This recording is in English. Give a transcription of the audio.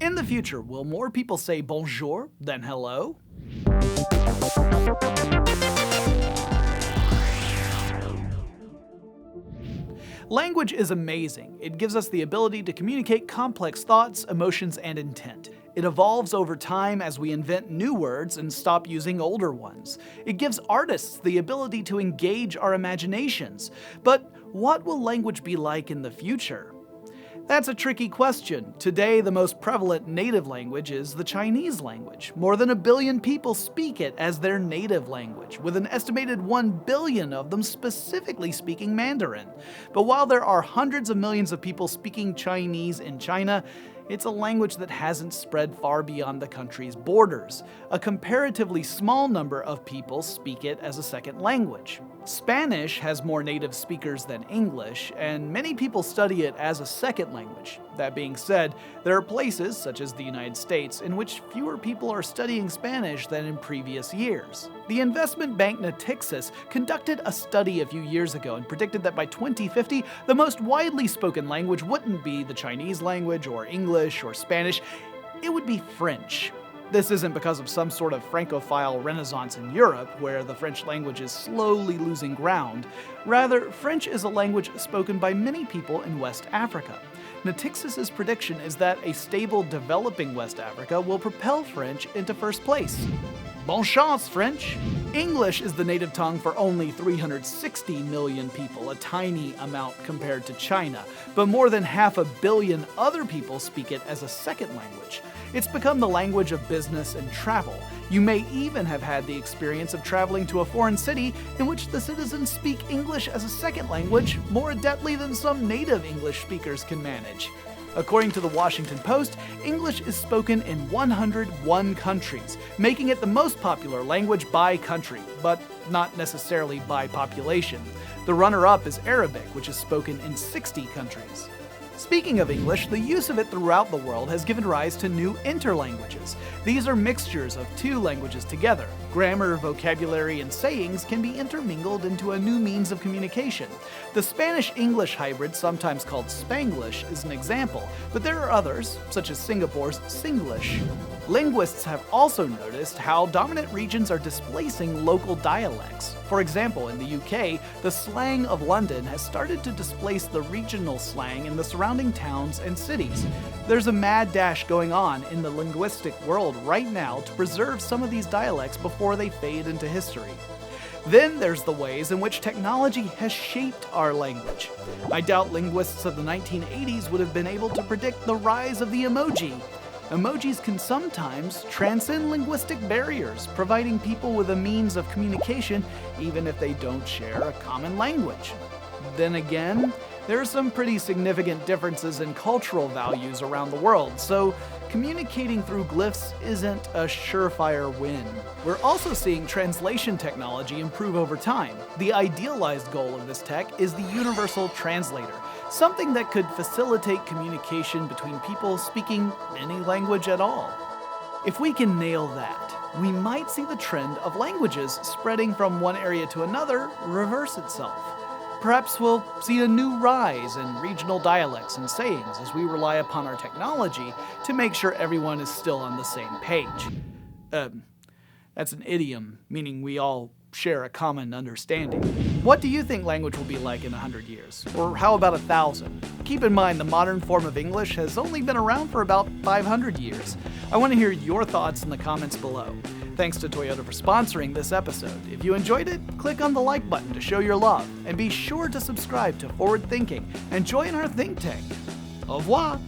In the future, will more people say bonjour than hello? Language is amazing. It gives us the ability to communicate complex thoughts, emotions, and intent. It evolves over time as we invent new words and stop using older ones. It gives artists the ability to engage our imaginations. But what will language be like in the future? That's a tricky question. Today, the most prevalent native language is the Chinese language. More than 1 billion people speak it as their native language, with an estimated 1 billion of them specifically speaking Mandarin. But while there are hundreds of millions of people speaking Chinese in China, it's a language that hasn't spread far beyond the country's borders. A comparatively small number of people speak it as a second language. Spanish has more native speakers than English, and many people study it as a second language. That being said, there are places, such as the United States, in which fewer people are studying Spanish than in previous years. The investment bank Natixis conducted a study a few years ago and predicted that by 2050, the most widely spoken language wouldn't be the Chinese language or English or Spanish, it would be French. This isn't because of some sort of Francophile renaissance in Europe, where the French language is slowly losing ground. Rather, French is a language spoken by many people in West Africa. Natixis' prediction is that a stable, developing West Africa will propel French into first place. Bonne chance, French! English is the native tongue for only 360 million people, a tiny amount compared to China, but more than 500 million other people speak it as a second language. It's become the language of business and travel. You may even have had the experience of traveling to a foreign city in which the citizens speak English as a second language more adeptly than some native English speakers can manage. According to the Washington Post, English is spoken in 101 countries, making it the most popular language by country, but not necessarily by population. The runner-up is Arabic, which is spoken in 60 countries. Speaking of English, the use of it throughout the world has given rise to new interlanguages. These are mixtures of two languages together. Grammar, vocabulary, and sayings can be intermingled into a new means of communication. The Spanish-English hybrid, sometimes called Spanglish, is an example, but there are others, such as Singapore's Singlish. Linguists have also noticed how dominant regions are displacing local dialects. For example, in the UK, the slang of London has started to displace the regional slang in the surrounding towns and cities. There's a mad dash going on in the linguistic world right now to preserve some of these dialects before they fade into history. Then there's the ways in which technology has shaped our language. I doubt linguists of the 1980s would have been able to predict the rise of the emoji. Emojis can sometimes transcend linguistic barriers, providing people with a means of communication even if they don't share a common language. Then again, there are some pretty significant differences in cultural values around the world, so communicating through glyphs isn't a surefire win. We're also seeing translation technology improve over time. The idealized goal of this tech is the universal translator, something that could facilitate communication between people speaking any language at all. If we can nail that, we might see the trend of languages spreading from one area to another reverse itself. Perhaps we'll see a new rise in regional dialects and sayings as we rely upon our technology to make sure everyone is still on the same page. That's an idiom, meaning we all share a common understanding. What do you think language will be like in 100 years? Or how about 1,000? Keep in mind the modern form of English has only been around for about 500 years. I want to hear your thoughts in the comments below. Thanks to Toyota for sponsoring this episode. If you enjoyed it, click on the like button to show your love, and be sure to subscribe to Forward Thinking and join our think tank. Au revoir!